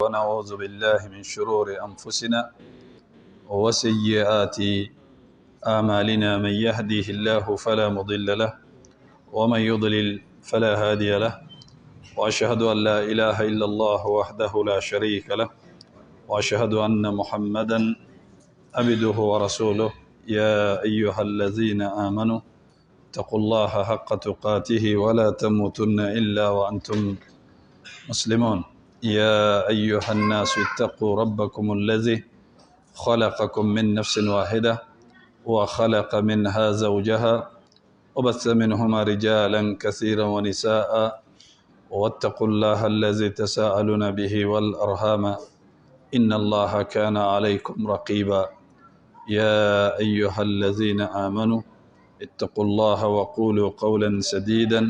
ونعوذ بالله من شرور أنفسنا وسيئات أعمالنا. من يهديه الله فلا مضل له ومن يضلل فلا هادي له، وأشهد أن لا إله إلا الله وحده لا شريك له، وأشهد أن محمدا عبده ورسوله. يا أيها الذين آمنوا اتقوا الله حق تقاته ولا تموتن إلا وأنتم مسلمون. يا أيها الناس اتقوا ربكم الذي خلقكم من نفس واحدة وخلق منها زوجها وبث منهما رجالا كثيرا ونساء، واتقوا الله الذي تساءلون به والأرحام إن الله كان عليكم رقيبا. يا أيها الذين آمنوا اتقوا الله وقولوا قولا سديدا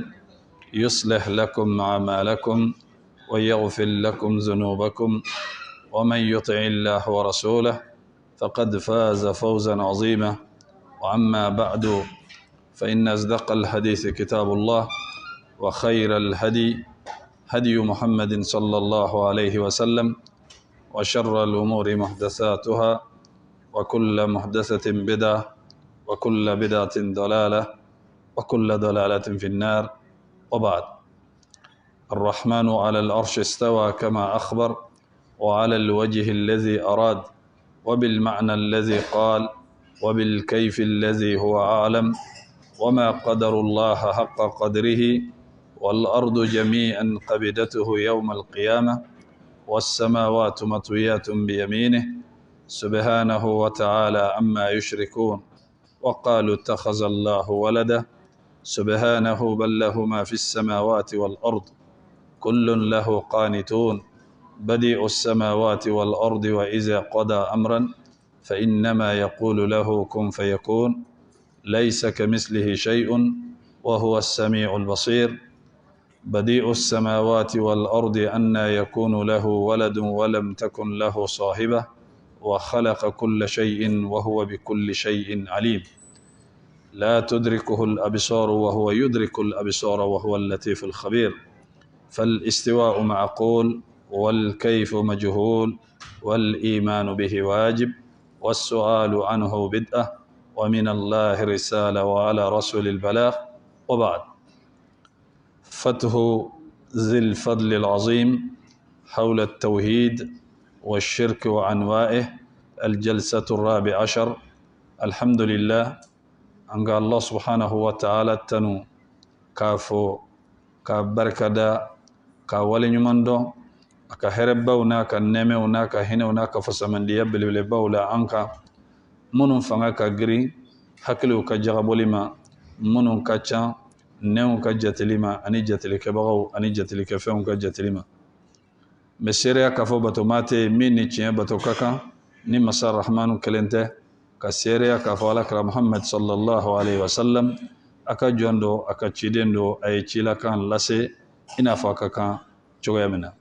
يصلح لكم أعمالكم ويغفر لكم ذنوبكم، ومن يطع الله ورسوله فقد فاز فوزا عظيما. وأما بعد، فإن أصدق الحديث كتاب الله، وخير الهدي هدي محمد صلى الله عليه وسلم، وشر الأمور محدثاتها، وكل محدثة بدعة، وكل بدعة ضلالة، وكل ضلالة في النار. وبعد، الرحمن على العرش استوى كما أخبر، وعلى الوجه الذي أراد، وبالمعنى الذي قال، وبالكيف الذي هو أعلم، وما قدر الله حق قدره، والأرض جميعا قبضته يوم القيامة، والسماوات مطويات بيمينه سبحانه وتعالى عما يشركون. وقالوا اتخذ الله ولده، سبحانه بل له ما في السماوات والأرض كل له قانتون. بديع السماوات والأرض وإذا قضى أمرا فإنما يقول له كن فيكون. ليس كمثله شيء وهو السميع البصير. بديع السماوات والأرض أنى يكون له ولد ولم تكن له صاحبة، وخلق كل شيء وهو بكل شيء عليم. لا تدركه الأبصار وهو يدرك الأبصار وهو اللطيف الخبير. فالاستواء معقول، والكيف مجهول، والإيمان به واجب، والسؤال عنه بدءة، ومن الله رسالة وعلى رسول البلاغ. وبعد، فتح ذي الفضل العظيم حول التوحيد والشرك وأنواعه، الجلسة الرابعة عشر. الحمد لله أن الله سبحانه وتعالى تنو كافو كبركدا كولنيمندو كهرباونا كنمونا كهنونا كفسمنديا بلباولا أنكا منون فنغا كغري حكلو كجغبولما منون كاتشا نيون كجتلما أني جتلك بغو أني جتلك فيون كجتلما مسيريا كفو باتوماتي ميني تشين باتو كاكا ني مسار الرحمن كلنته كسيريا كفو لك محمد صلى الله عليه وسلم أكا جوندو أكا تشيدندو أي تشيلا كان لسي إنا فاكا كان چوغيمنا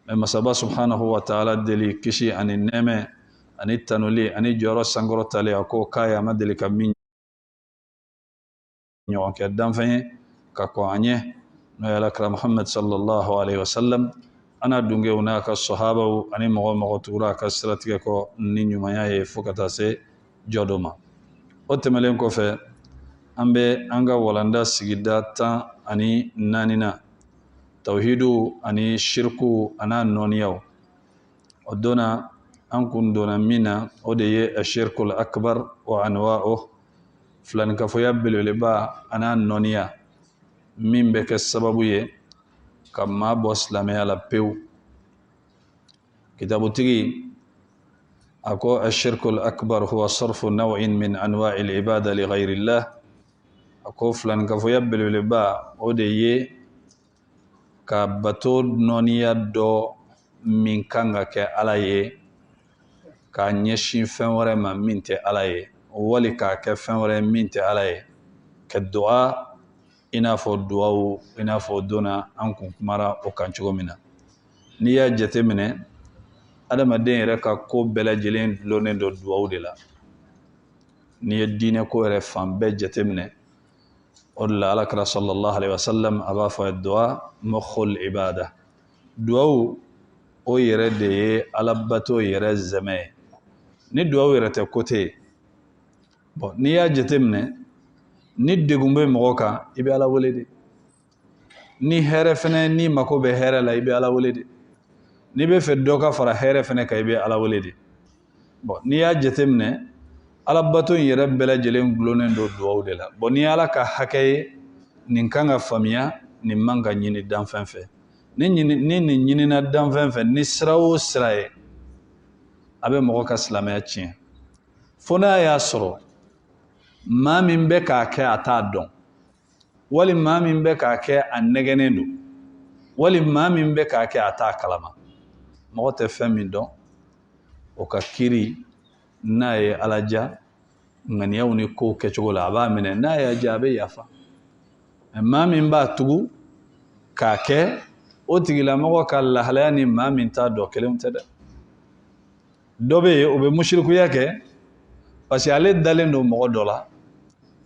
مسابا سبحانه وتعالى دلي كشي أن النمي أن التنولي أن جورو سنغرو تالي أكو كايا مدلي كمين نيوان كدام فيه كاكو عنيه نويا محمد صلى الله عليه وسلم. أنا دونجي هناك الصحابة أني مغو تورا كسرتك كو نينيو مايا فوكتا سي جودوما أتملين كو في أمبي أنغا ولاندا سيجدا تا أني نانينا توحيدو أني شركو أنا نونيو ودونا أنكم دونا منا ودي الشرك الأكبر وأنواعه فلان كفو يبلو لبا أنا نونيا من بك السبب كما بوس لمي على بيو كتاب تيجي أكو الشرك الأكبر هو صرف نوع من أنواع العبادة لغير الله. أكو فلان كفو يبلو لبا ودي كبتود نونيا دو من كانغا كألاي كانيشين فنورة ما منتي ألاي ولكا كفنورة منتي ألاي كالدعاء inafo duwawu inafo dona an kun kumara o kan cogo min na. N'i y'a jate minɛ adamaden yɛrɛ ka ko bɛɛ lajɛlen dulonnen don duwawu de la. N'i ye diinɛ ko yɛrɛ fan bɛɛ jate minɛ o de la alakira sallallahu alaihi wasallam a b'a fɔ duwa mukhul ibada. Duwawu o yɛrɛ de ye alabato yɛrɛ zɛmɛ ye ni duwawu yɛrɛ tɛ kote bon n'i y'a jateminɛ ni degun bɛ mɔgɔ kan i bɛ Ala wele de ni hɛrɛ fɛnɛ ni mako bɛ hɛrɛ la i bɛ Ala wele de n'i bɛ fɛ dɔ ka fara hɛrɛ fɛnɛ kan i bɛ Ala wele de bon n'i y'a jateminɛ alabato in yɛrɛ bɛɛ lajɛlen gulonnen don duwawu de la bon ni Ala ka hakɛ ye nin kan ka faamuya nin man ka ɲini danfɛn fɛ ni nin ɲinina danfɛn fɛ ni sira o sira ye a bɛ mɔgɔ ka silamɛya tiɲɛ fo n'a y'a sɔrɔ maa min bɛ k'a kɛ a t'a dɔn wali maa min bɛ k'a kɛ a nɛgɛnnen don wali maa min bɛ k'a kɛ a t'a kalama mɔgɔ tɛ fɛn min dɔn o ka kiiri n'a ye Ala ja ŋaniyaw ni kow kɛcogo la a b'a minɛ n'a y'a ja a bɛ yafa maa min b'a tugu k'a kɛ o tigilamɔgɔ ka lahalaya ni maa min t'a dɔn kelenw tɛ dɛ dɔ bɛ yen o bɛ musirikuya kɛ parce que ale dalen don mɔgɔ dɔ la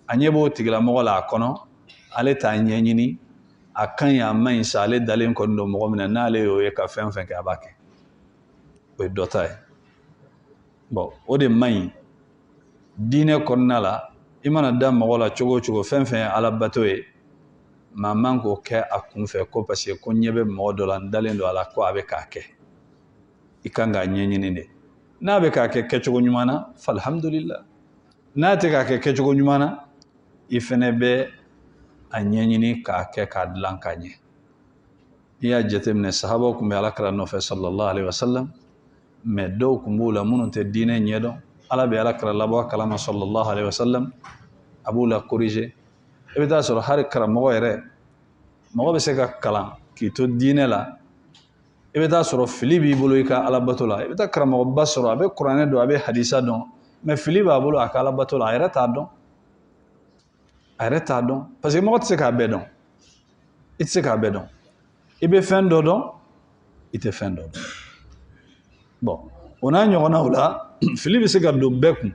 a ɲɛ b'o tigilamɔgɔ la a kɔnɔ ale t'a ɲɛɲini a ka ɲi a man ɲi sa ale dalen kɔni don mɔgɔ min na n'ale y'o ye ka fɛn fɛn kɛ a b'a kɛ o ye dɔ ta ye bon o de man ɲi diinɛ kɔnɔna la i mana da mɔgɔ la cogo o cogo fɛn fɛn ye alabato ye maa man k'o kɛ a kunfɛ ko parce que ko ɲɛ bɛ mɔgɔ dɔ la n dalen don a la ko a bɛ k'a kɛ i kan k'a ɲɛɲini de n'a bɛ k'a kɛ kɛcogo ɲuman na falhamdulillah n'a tɛ k'a kɛ kɛcogo ɲuman na i fɛnɛ bɛ a ɲɛɲini k'a kɛ k'a dilan k'a ɲɛ n'i y'a jateminɛ sahabaw tun bɛ alakira nɔfɛ sallallahu alaihi wasallam mais dɔw tun b'u la minnu tɛ diinɛ ɲɛdɔn ala bɛ alakira labɔ kalama sallallahu alaihi wasallam a b'u la corriger i bɛ taa sɔrɔ hali karamɔgɔ yɛrɛ mɔgɔ bɛ se ka kalan k'i to diinɛ la i bɛ taa sɔrɔ fili b'i bolo i ka alabato la i bɛ taa karamɔgɔba sɔrɔ a bɛ kuranɛ dɔn a bɛ hadisa dɔn mais fili b'a bolo a ka alabato la a yɛrɛ t'a dɔn parce que mɔgɔ tɛ se k'a bɛɛ dɔn i tɛ se k'a bɛɛ dɔn i bɛ fɛn dɔ dɔn i tɛ fɛn dɔ dɔn bon o n'a ɲɔgɔnnaw la fili bɛ se ka don bɛɛ kun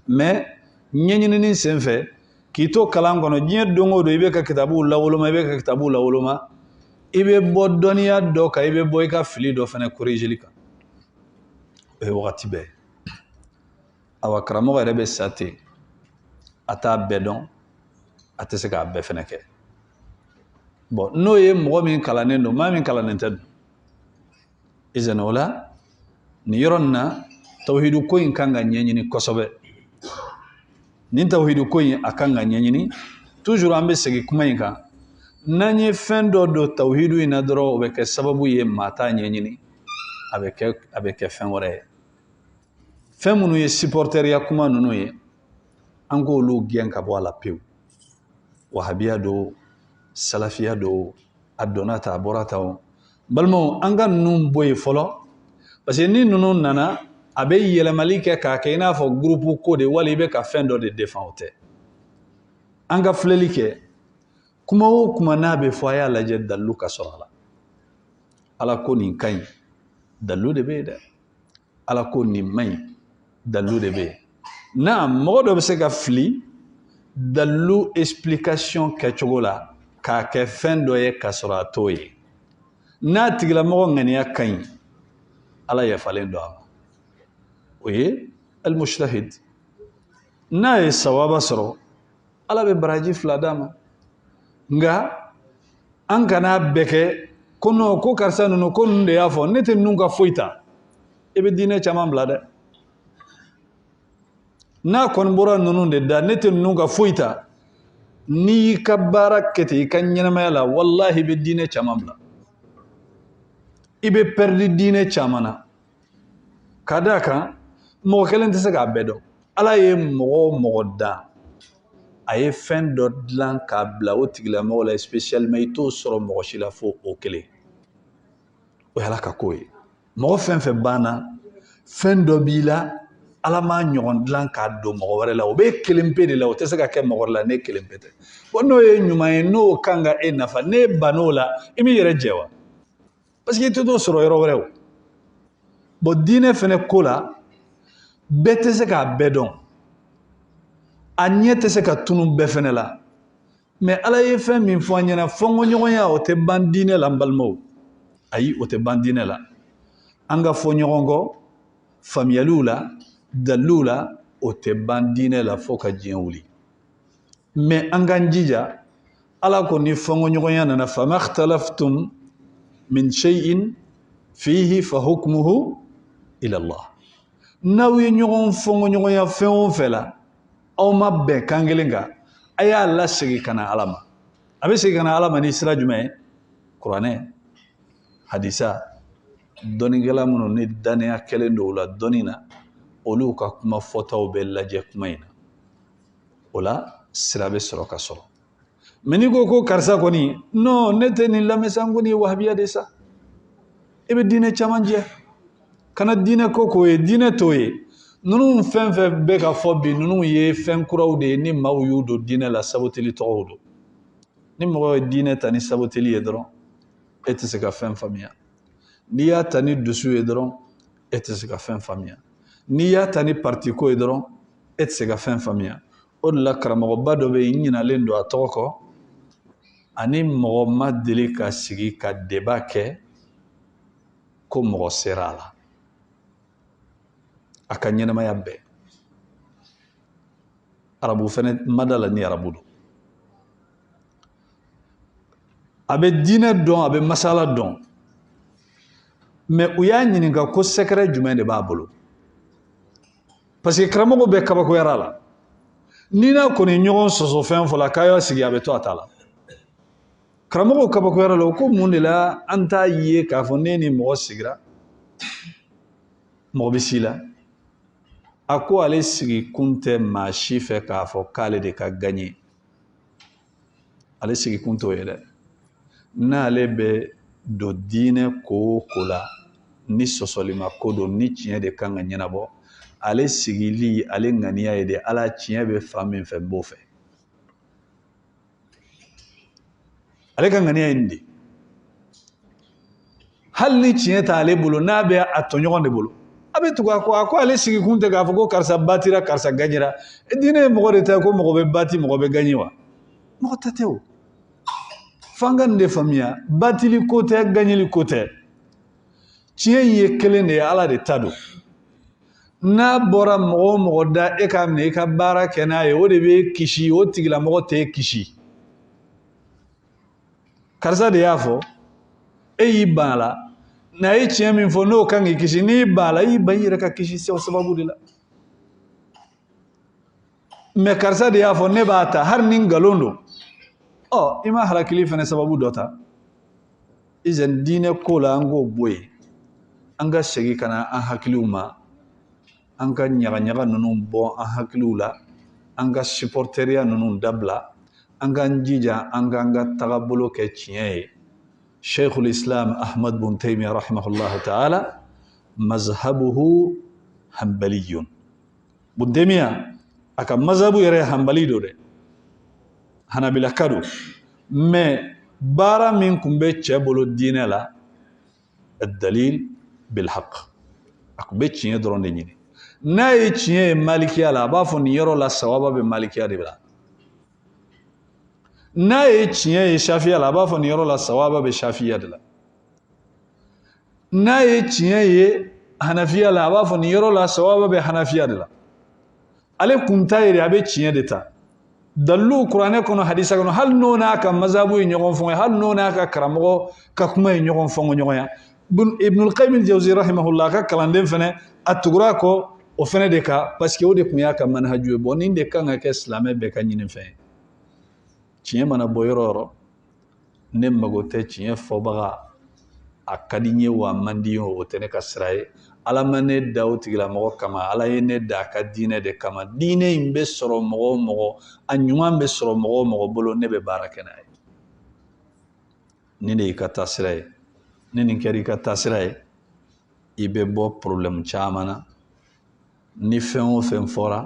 mais ɲɛɲinini sen fɛ k'i to kalan kɔnɔ diɲɛ don o don i bɛ ka kitabuw lawoloma i bɛ bɔ dɔnniya dɔ kan i bɛ bɔ i ka fili dɔ fana corrigeli kan o ye wagati bɛɛ awa karamɔgɔ yɛrɛ bɛ sa ten a t'a bɛɛ dɔn a tɛ se k'a bɛɛ fana kɛ bon n'o ye mɔgɔ min kalannen don maa min kalannen tɛ dun izan o la nin yɔrɔ nin na tawhidu ko in kan ka ɲɛɲini kosɛbɛ nin tawhidu ko in a kan ka ɲɛɲini toujours an bɛ segin kuma in kan n'an ye fɛn dɔ don tawhidu in na dɔrɔn o bɛ kɛ sababu ye maa t'a ɲɛɲini a bɛ kɛ fɛn wɛrɛ ye fɛn minnu ye supporteriya kuma ninnu ye an k'olu gɛn ka bɔ a la pewu wahabiya don salafiya don a donna ta a bɔra ta o balimaw an ka ninnu bɔ yen fɔlɔ parce que ni ninnu nana a bɛ yɛlɛmali kɛ k'a kɛ i n'a fɔ groupe ko de wali i bɛ ka fɛn dɔ de défend o tɛ an ka filɛli kɛ kuma o kuma n'a bɛ fɔ a y'a lajɛ dalilu ka sɔrɔ a la ala ko nin ka ɲi dalilu de bɛ yen dɛ ala ko nin man ɲi dalilu de bɛ yen na mɔgɔ dɔ bɛ se ka fili dalilu explication kɛcogo la k'a kɛ fɛn dɔ ye ka sɔrɔ a t'o ye n'a tigilamɔgɔ ŋaniya ka ɲi ala yafalen don a ma o ye al-mushtahid n'a ye sawaba sɔrɔ ala bɛ baraji 2 d'a ma nka an kana bɛɛ kɛ ko non ko karisa ninnu ko ninnu de y'a fɔ ne tɛ ninnu ka foyi ta i bɛ diinɛ caman bila dɛ n'a kɔni bɔra ninnu de da ne tɛ ninnu ka foyi ta n'i y'i ka baara kɛ ten i ka ɲɛnamaya la walahi i bɛ diinɛ caman bila i bɛ pɛridi diinɛ caman na ka d'a kan mɔgɔ kelen tɛ se k'a bɛɛ dɔn ala ye mɔgɔ o mɔgɔ da a ye fɛn dɔ dilan k'a bila o tigilamɔgɔ la spécialement i t'o sɔrɔ mɔgɔ si la fo o kelen o ye ala ka ko ye mɔgɔ fɛn fɛn banna fɛn dɔ b'i la ala m'a ɲɔgɔn dilan k'a don mɔgɔ wɛrɛ la o bɛ kelen pe de la o tɛ se ka kɛ mɔgɔ wɛrɛ la ne kelen pe tɛ bon n'o ye ɲuman ye n'o kan ka e nafa n'e bann'o la i b'i yɛrɛ jɛ wa parce que i tɛ t'o sɔrɔ yɔrɔ wɛrɛ o bon diinɛ fɛnɛ ko la bɛɛ tɛ se k'a bɛɛ dɔn a ɲɛ tɛ se ka tunu bɛɛ fɛnɛ la mais ala ye fɛn min fɔ an ɲɛna fɔnkɔɲɔgɔnya o tɛ ban diinɛ la n balimaw ayi o tɛ ban diinɛ la an ka fɔ ɲɔgɔn kɔ faamuyaliw la daliluw la o tɛ ban diinɛ la fo ka diɲɛ wuli mais an k'an jija ala ko ni fɔnkɔɲɔgɔnya nana fama ikhtalaftum min shay'in fihi fa hukmuhu ila Allah n'aw ye ɲɔgɔn fɔnkɔɲɔgɔnya fɛn o fɛn la aw ma bɛn kan kelen kan a y'a lasegin ka na ala ma a bɛ segin ka na ala ma ni sira jumɛn ye kuranɛ hadisa dɔnnikɛla minnu ni daniya kɛlen don o la dɔnni na olu ka kuma fɔtaw bɛ lajɛ kuma in na o la sira bɛ sɔrɔ ka sɔrɔ mais n'i ko karisa kɔni non ne tɛ nin lamɛn sa n ko nin ye wahabiya de sa i bɛ diinɛ caman jɛ kana diinɛ ko k'o ye diinɛ t'o ye ninnu fɛn fɛn bɛ ka fɔ bi ninnu ye fɛn kuraw de ye ni maaw y'u don diinɛ la saboteli tɔgɔw don ni mɔgɔ ye diinɛ ta ni saboteli ye dɔrɔn e tɛ se ka fɛn faamuya n'i y'a ta ni dusu ye dɔrɔn e tɛ se ka fɛn faamuya n'i y'a ta ni parti ko ye dɔrɔn e tɛ se ka fɛn faamuya o de la karamɔgɔba dɔ bɛ yen n ɲinalen don a tɔgɔ kɔ ani mɔgɔ ma deli ka sigi ka débat kɛ ko mɔgɔ sera a la a ka ɲɛnamaya bɛɛ arabu fɛnɛ ma da la ni arabu don a bɛ diinɛ dɔn a bɛ masala dɔn mais u y'a ɲininka ko secret jumɛn de b'a bolo parce que karamɔgɔ bɛ kabakoyara la ni n'a kɔni ɲɔgɔn sɔsɔ fɛn fɔ la k'a y'a sigi a bɛ to a ta la karamɔgɔ kabakoyara la o ko mun de la an t'a ye k'a fɔ ne ni mɔgɔ sigira mɔgɔ bɛ si la a ko ale sigi kun tɛ maa si fɛ k'a fɔ k'ale de ka gagné ale sigi kun t'o ye dɛ n'ale bɛ don diinɛ ko o ko la ni sɔsɔlima ko don ni tiɲɛ de kan ka ɲɛnabɔ ale sigili ale ŋaniya ye de ala tiɲɛ bɛ fan min fɛ n b'o fɛ ale ka ŋaniya ye nin de hali ni tiɲɛ t'ale bolo n'a bɛ a tɔɲɔgɔn de bolo a bɛ tugu a ko ale sigi kun tɛ k'a fɔ ko karisa batira karisa gagnera diinɛ ye mɔgɔ de ta ye ko mɔgɔ bɛ bati mɔgɔ bɛ gagné wa mɔgɔ ta tɛ o f'an ka nin de faamuya batili ko tɛ gagneli ko tɛ tiɲɛ in ye kelen de ye ala de ta don n'a bɔra mɔgɔ o mɔgɔ da e k'a minɛ i ka baara kɛ n'a ye o de bɛ kisi o tigilamɔgɔ tɛ kisi karisa de y'a fɔ e y'i ban a la n'a ye tiɲɛ min fɔ n'o kan k'i kisi n'i ban a la i y'i ban i yɛrɛ ka kisi o sababu de la mais karisa de y'a fɔ ne b'a ta hali ni nkalon don i ma halakili fana sababu dɔ ta izan diinɛ ko la an k'o bɔ yen an ka segin ka na an hakiliw ma an ka ɲagaɲaga ninnu bɔ an hakiliw la an ka supporteriya ninnu dabila an k'an jija an k'an ka tagabolo kɛ tiɲɛ ye sheikhul islam ahmad bin taymiya rahimahullah ta'ala mazhabuhu hanbaliyun bin taymiya a ka mazhabu yɛrɛ hanbali do dɛ hanabila ka do mais baara min kun bɛ cɛ bolo diinɛ la dalil bilhaq a kun bɛ tiɲɛ dɔrɔn de ɲini n'a ye tiɲɛ ye malikiya la a b'a fɔ nin yɔrɔ la sawaba bɛ malikiya de la n'a ye tiɲɛ ye shafiya la a b'a fɔ nin yɔrɔ la sawaba bɛ shafiya de la n'a ye tiɲɛ ye hanafiya la a b'a fɔ nin yɔrɔ la sawaba bɛ hanafiya de la ale kun ta ye a bɛ tiɲɛ de ta dalilu kuranɛ kɔnɔ hadisa kɔnɔ hali n'o n'a ka mazabu ye ɲɔgɔn fɔngɔ hali n'o n'a ka karamɔgɔ ka kuma ye ɲɔgɔn fɔngɔ ɲɔgɔnya ibnul qayyim al-jawzi rahimahullah a ka kalanden fɛnɛ a tugura kɔ o fɛnɛ de ka parce que o de kun y'a ka manhaju ye bon nin de kan ka kɛ silamɛ bɛɛ ka ɲini fɛn ye tiɲɛ mana bɔ yɔrɔ o yɔrɔ ne mago tɛ tiɲɛ fɔbaga a ka di n ye wa a man di n ye o tɛ ne ka sira ye ala ma ne da o tigilamɔgɔ kama ala ye ne da a ka diinɛ de kama diinɛ in bɛ sɔrɔ mɔgɔ o mɔgɔ a ɲuman bɛ sɔrɔ mɔgɔ o mɔgɔ bolo ne bɛ baara kɛ n'a ye ni de y'i ka taasira ye ni nin kɛra i ka taasira ye i bɛ bɔ problème caman na ni fɛn o fɛn fɔra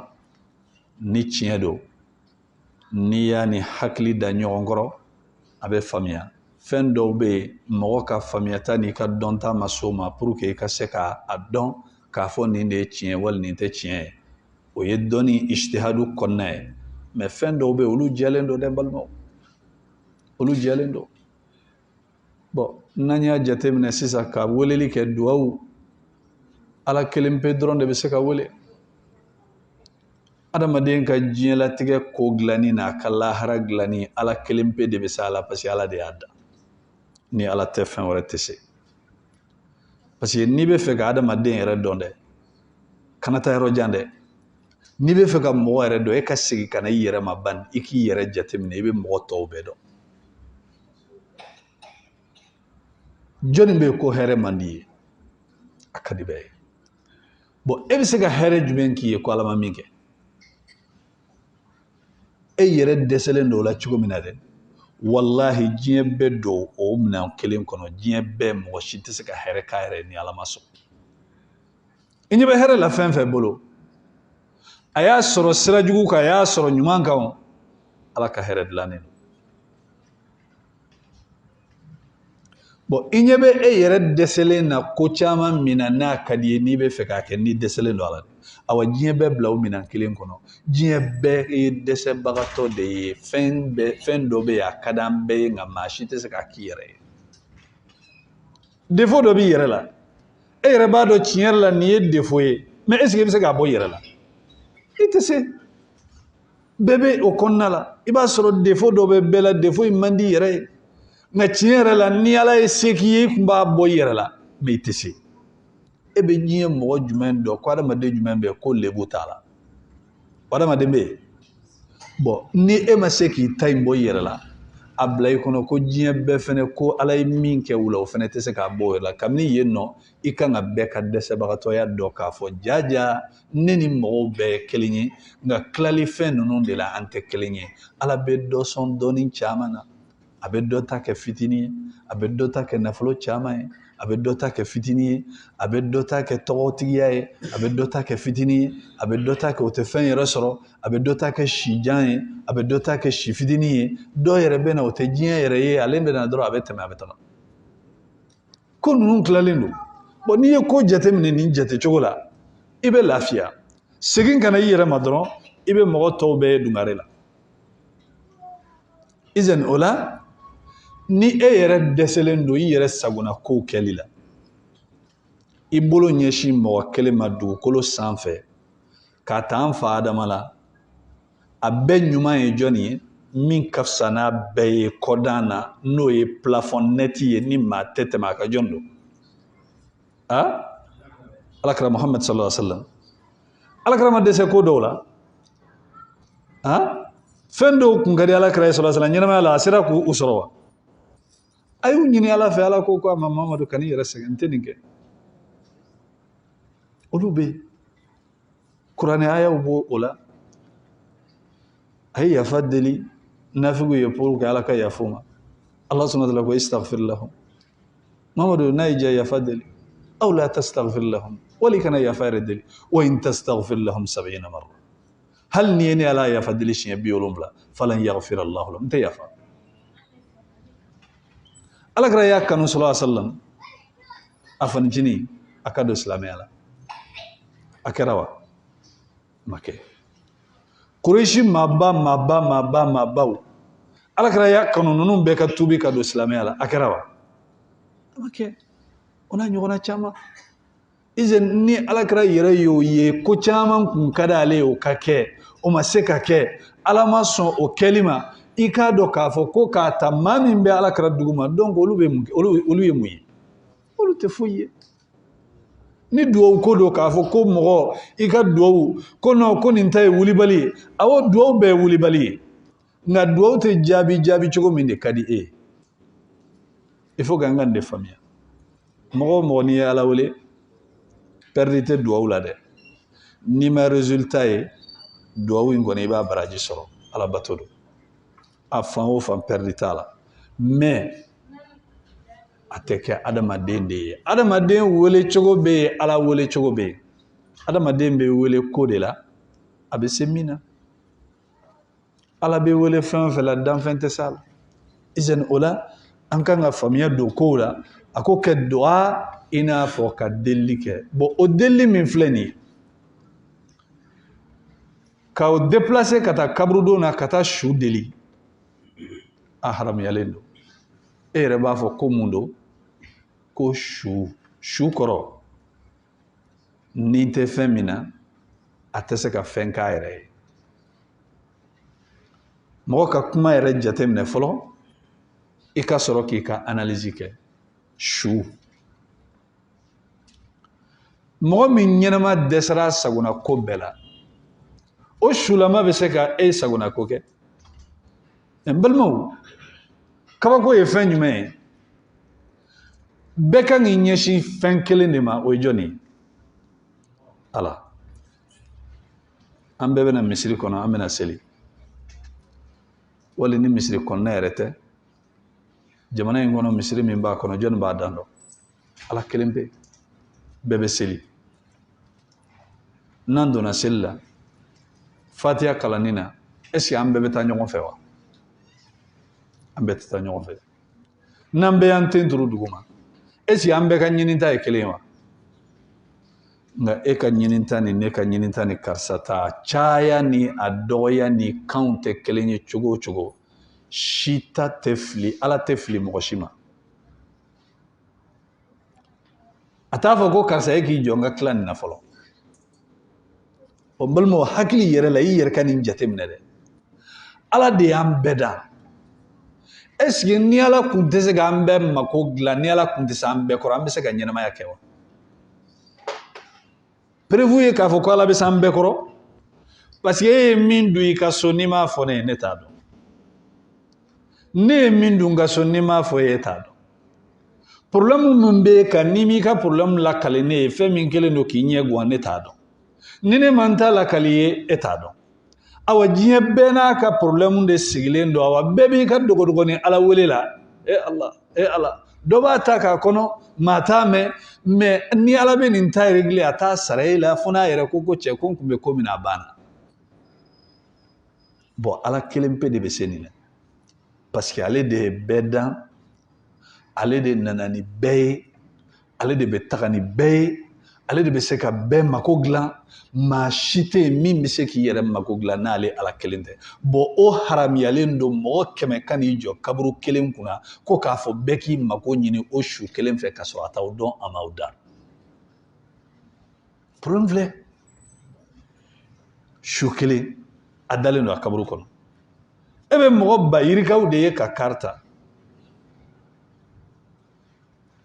ni tiɲɛ don n'i y'a ni hakili da ɲɔgɔn kɔrɔ a bɛ faamuya fɛn dɔw bɛ yen mɔgɔ ka faamuyata n'i ka dɔnta ma s'o ma pour que i ka se k'a dɔn k'a fɔ nin de ye tiɲɛ wali nin tɛ tiɲɛ ye o ye dɔnni ijtihadu kɔnɔna ye mais fɛn dɔw bɛ yen olu jɛlen don dɛ balimaw olu jɛlen don bon n'an y'a jateminɛ sisan ka weleli kɛ duwawu ala kelen pe dɔrɔn de bɛ se ka wele adamaden ka diɲɛlatigɛ ko dilanni n'a ka lahara dilanni ala kelen pe de bɛ se a la parce que ala de y'a da ni ala tɛ fɛn wɛrɛ tɛ se parce que n'i bɛ fɛ ka adamaden yɛrɛ dɔn dɛ kana taa yɔrɔ jan dɛ n'i bɛ fɛ ka mɔgɔ yɛrɛ dɔn e ka segin ka na i yɛrɛ ma bani i k'i yɛrɛ jateminɛ i bɛ mɔgɔ tɔw bɛɛ dɔn jɔnni bɛ ko hɛrɛ man di ye a ka di bɛɛ ye bon e bɛ se ka hɛrɛ jumɛn k'i ye ko ala ma min kɛ e yɛrɛ dɛsɛlen don o la cogo min na dɛ wallahi diɲɛ bɛɛ don o minɛn kelen kɔnɔ diɲɛ bɛɛ mɔgɔ si tɛ se ka hɛrɛ k'a yɛrɛ ni ala ma sɔn i ɲɛ bɛ hɛrɛ la fɛn fɛn bolo a y'a sɔrɔ sira jugu kan a y'a sɔrɔ ɲuman kan ala ka hɛrɛ dilannen don bon i ɲɛ bɛ e yɛrɛ dɛsɛlen na ko caman min na n'a ka di ye n'i bɛ fɛ k'a kɛ n'i dɛsɛlen don a la awa diɲɛ bɛɛ bila o minɛn kelen kɔnɔ diɲɛ bɛɛ ye dɛsɛbagatɔ de ye fɛn dɔ bɛ yen a ka di an bɛɛ ye nka maa si tɛ se k'a k'i yɛrɛ ye defo dɔ b'i yɛrɛ la e yɛrɛ b'a dɔn tiɲɛ yɛrɛ la nin ye defo ye mais est-ce que i bɛ se k'a bɔ i yɛrɛ la i tɛ se bɛɛ bɛ o kɔnɔna la i b'a sɔrɔ defo dɔ bɛ bɛɛ la defo in man di i yɛrɛ ye nka tiɲɛ yɛrɛ la ni ala ye se k'i ye i tun b'a bɔ i yɛrɛ la mais i tɛ se e bɛ diɲɛ mɔgɔ jumɛn dɔn ko adamaden jumɛn bɛ yen ko lebu t'a la adamaden bɛ yen bon ni e ma se k'i ta in bɔ i yɛrɛ la a bila i kɔnɔ ko diɲɛ bɛɛ fɛnɛ ko ala ye min kɛ u la o fɛnɛ tɛ se k'a bɔ o yɛrɛ la kabini yen nɔ i kan ka bɛɛ ka dɛsɛbagatɔya dɔn k'a fɔ jaja ne ni mɔgɔw bɛɛ ye kelen ye nka tilali fɛn ninnu de la an tɛ kelen ye ala bɛ dɔ sɔn dɔɔni caman na a bɛ dɔ ta kɛ fitinin ye a bɛ dɔ ta kɛ nafolo caman ye a bɛ dɔ ta kɛ fitinin ye a bɛ dɔ ta kɛ tɔgɔtigiya ye a bɛ dɔ ta kɛ fitinin ye a bɛ dɔ ta kɛ o tɛ fɛn yɛrɛ sɔrɔ a bɛ dɔ ta kɛ sijan ye a bɛ dɔ ta kɛ si fitinin ye dɔw yɛrɛ bɛ na o tɛ diɲɛ yɛrɛ ye ale bɛ na dɔrɔn a bɛ tɛmɛ a bɛ taga ko ninnu tilalen don bon n'i ye ko jateminɛ nin jate cogo la i bɛ lafiya segin ka na i yɛrɛ ma dɔrɔn i bɛ mɔgɔ tɔw bɛɛ ye dungare la izan o la ni e yɛrɛ dɛsɛlen don i yɛrɛ sagona kow kɛli la i bolo ɲɛsin mɔgɔ kelen ma dugukolo sanfɛ k'a ta an fa adama la a bɛɛ ɲuman ye jɔnni ye min ka fisa n'a bɛɛ ye kɔdan na n'o ye plafond nɛti ye ni maa tɛ tɛmɛ a ka jɔn don alakira muhammad sallallahu alaihi wa sallam alakira ma dɛsɛ ko dɔw la fɛn dɔw kun ka di alakira ye sallallahu alaihi wa sallam ɲɛnamaya la a sera k'u sɔrɔ wa a y'u ɲini ala fɛ ala ko a ma mamadu kan'i yɛrɛ sɛgɛn n tɛ nin kɛ olu bɛ yen kuranɛ ayaw b'o o la a ye yafa deli nafigiw ye pour que ala ka yafa ma ala subhanahu wa ta'ala ko istaghfir lahum mamadu n'a y'i diya yafa deli aw la tastaghfir lahum wali kana yafa yɛrɛ deli wa in tastaghfir lahum 70 marra hali ni ye ne ala yafa deli siɲɛ 70 falan yaghfir allahu lahum n tɛ yafa alakira y'a kanu sallallahu alaihi wa sallam a fanicinin a ka don silamɛya la a kɛra wa ma kɛ kureshi maabaw alakira y'a kanu ninnu bɛɛ ka tuubi ka don silamɛya la a kɛra wa ma kɛ o n'a ɲɔgɔnna caman izan ni alakira yɛrɛ y'o ye ko caman kun ka d'ale ye o ka kɛ o ma se ka kɛ ala ma sɔn o kɛli ma i k'a dɔn k'a fɔ ko k'a ta maa min bɛ alakira dugu ma donc olu ye mun ye olu tɛ foyi ye ni duwawu ko don k'a fɔ ko mɔgɔ i ka duwawu ko non ko nin ta ye wulibali ye awɔ duwawu bɛɛ ye wulibali ye nka duwawu tɛ jaabi cogo min de ka di e ye il faut que an ka nin de faamuya mɔgɔ o mɔgɔ n'i ye ala wele perdre tɛ duwawu la dɛ n'i ma résultat ye duwawu in kɔni i b'a baraji sɔrɔ ala bato don a fan o fan perdre t'a la mais a tɛ kɛ adamaden de ye adamaden wele cogo bɛ yen ala wele cogo bɛ yen adamaden bɛ wele ko de la a bɛ se min na ala bɛ wele fɛn o fɛn la danfɛn tɛ s'a la izan o la an kan ka faamuya don kow la a ko kɛ duwa i n'a fɔ ka delili kɛ bon o delili min filɛ nin ye k'aw déplacer ka taa kaburudon na ka taa su deli a haramuyalen don e yɛrɛ b'a fɔ ko mun don ko su kɔrɔ ni tɛ fɛn min na a tɛ se ka fɛn k'a yɛrɛ ye mɔgɔ ka kuma yɛrɛ jateminɛ fɔlɔ i ka sɔrɔ k'i ka analyse kɛ su mɔgɔ min ɲɛnama dɛsɛra a sagona ko bɛɛ la o sulama bɛ se ka e sagona ko kɛ n balimaw kabako ye fɛn jumɛn ye bɛɛ kan k'i ɲɛsin fɛn kelen de ma o ye jɔn ye Ala an bɛɛ bɛna misiri kɔnɔ an bɛna seli wali ni misiri kɔnɔna yɛrɛ tɛ jamana in kɔnɔ misiri min b'a kɔnɔ jɔn b'a dan dɔn Ala kelen pe bɛɛ bɛ seli n'an donna seli la Fatiha kalanni na est-ce que an bɛɛ bɛ taa ɲɔgɔn fɛ wa an bɛɛ tɛ taa ɲɔgɔn fɛ n'an bɛɛ y'an ten turu duguma est-ce que an bɛɛ ka ɲininta ye kelen ye wa nka e ka ɲininta ni ne ka ɲininta ni karisa ta caya ni a dɔgɔya ni kanw tɛ kelen ye cogo o cogo si ta tɛ fili Ala tɛ fili mɔgɔ si ma a t'a fɔ ko karisa e k'i jɔ n ka tila nin na fɔlɔ o balimaw hakili yɛrɛ la i yɛrɛ ka nin jate minɛ dɛ Ala de y'an bɛɛ da est-ce que ni Ala kun tɛ se k'an bɛɛ mako dilan ni Ala kun tɛ se an bɛɛ kɔrɔ an bɛ se ka ɲɛnamaya kɛ wa prévu ye k'a fɔ ko Ala bɛ se an bɛɛ kɔrɔ parce que e ye min dun i ka so n'i m'a fɔ ne ye ne t'a dɔn ne ye min dun ka so n'i m'a fɔ e t'a dɔn problème min bɛ kan n'i m'i ka problème lakale ne ye fɛn min kelen don k'i ɲɛ guwan ne t'a dɔn ni ne man t'a lakale ye e t'a dɔn awa diɲɛ bɛɛ n'a ka problème de sigilen don awa bɛɛ b'i ka dogodogonin Ala wele la e Ala dɔ b'a ta k'a kɔnɔ maa t'a mɛn mais ni Ala bɛ nin ta régler a t'a sara e la fo n'a yɛrɛ ko cɛ ko n kun bɛ ko min na a banna bon Ala kelen pe de bɛ se nin na parce que ale de ye bɛɛ dan ale de nana ni bɛɛ ye ale de bɛ taga ni bɛɛ ye ale de bɛ se ka bɛɛ mako dilan maa si tɛ yen min bɛ se k'i yɛrɛ mako dilan n'ale Ala kelen tɛ bon o haramuyalen don mɔgɔ 100 ka n'i jɔ kaburu kelen kunna ko k'a fɔ bɛɛ k'i mako ɲini o su kelen fɛ ka sɔrɔ a t'aw dɔn a m'aw da problème filɛ su kelen a dalen don a kaburu kɔnɔ e bɛ mɔgɔ ba yirikaw de ye ka karita